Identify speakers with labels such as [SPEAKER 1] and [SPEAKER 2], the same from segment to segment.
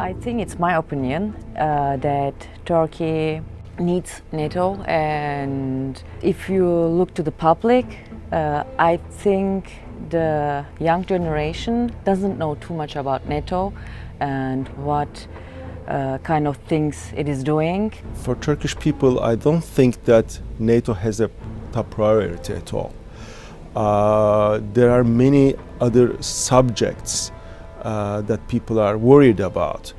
[SPEAKER 1] I think it's my opinion that Turkey needs NATO, and if you look to the public, I think the young generation doesn't know too much about NATO and what kind of things it is doing.
[SPEAKER 2] For Turkish people, I don't think that NATO has a top priority at all. There are many other subjects that people are worried about.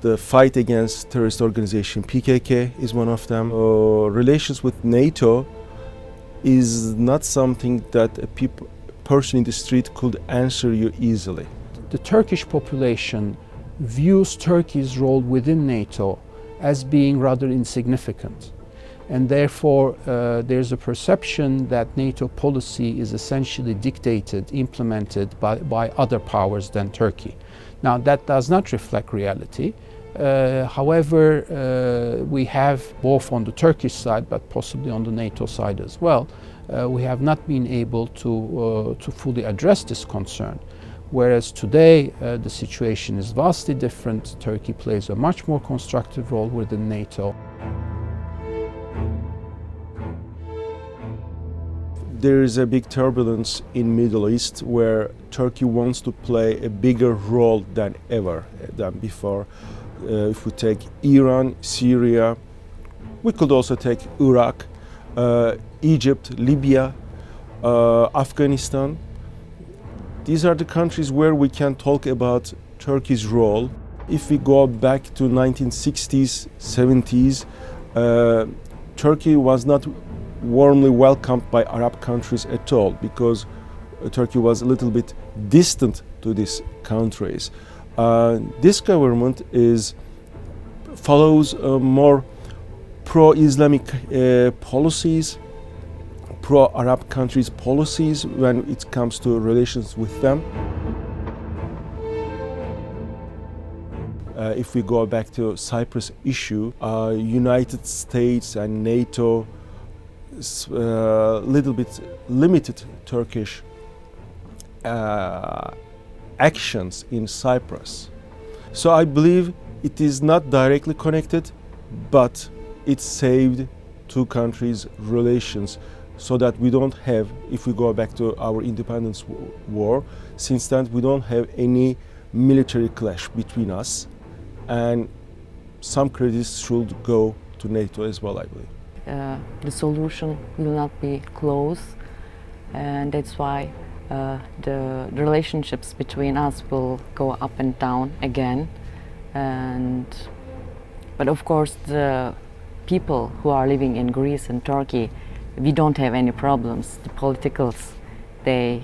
[SPEAKER 2] The fight against terrorist organization PKK is one of them. Relations with NATO is not something that a person in the street could answer you easily.
[SPEAKER 3] The Turkish population views Turkey's role within NATO as being rather insignificant. And therefore, there's a perception that NATO policy is essentially dictated, implemented by other powers than Turkey. Now, that does not reflect reality. However, we have, both on the Turkish side, but possibly on the NATO side as well, we have not been able to fully address this concern. Whereas today, the situation is vastly different. Turkey plays a much more constructive role within NATO.
[SPEAKER 2] There is a big turbulence in Middle East where Turkey wants to play a bigger role than ever than before. If we take Iran, Syria, we could also take Iraq, Egypt, Libya, Afghanistan. These are the countries where we can talk about Turkey's role. If we go back to 1960s, 70s, Turkey was not warmly welcomed by Arab countries at all because Turkey was a little bit distant to these countries. This government follows more pro-Islamic policies, pro-Arab countries' policies when it comes to relations with them. If we go back to Cyprus issue, United States and NATO little bit limited Turkish actions in Cyprus. So I believe it is not directly connected, but it saved two countries' relations so that we don't have, if we go back to our independence war, since then we don't have any military clash between us, and some credits should go to NATO as well, I believe.
[SPEAKER 1] The solution will not be close, and that's why the relationships between us will go up and down again. But of course, the people who are living in Greece and Turkey, we don't have any problems. The politicals, they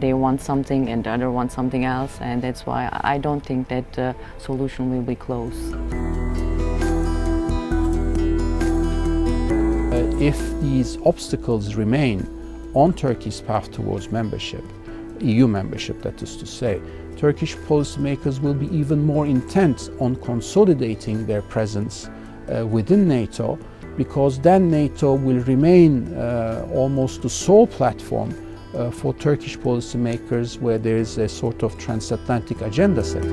[SPEAKER 1] want something and the other want something else, and that's why I don't think that the solution will be close.
[SPEAKER 3] If these obstacles remain on Turkey's path towards membership, EU membership that is to say, Turkish policymakers will be even more intent on consolidating their presence within NATO, because then NATO will remain almost the sole platform for Turkish policymakers where there is a sort of transatlantic agenda set.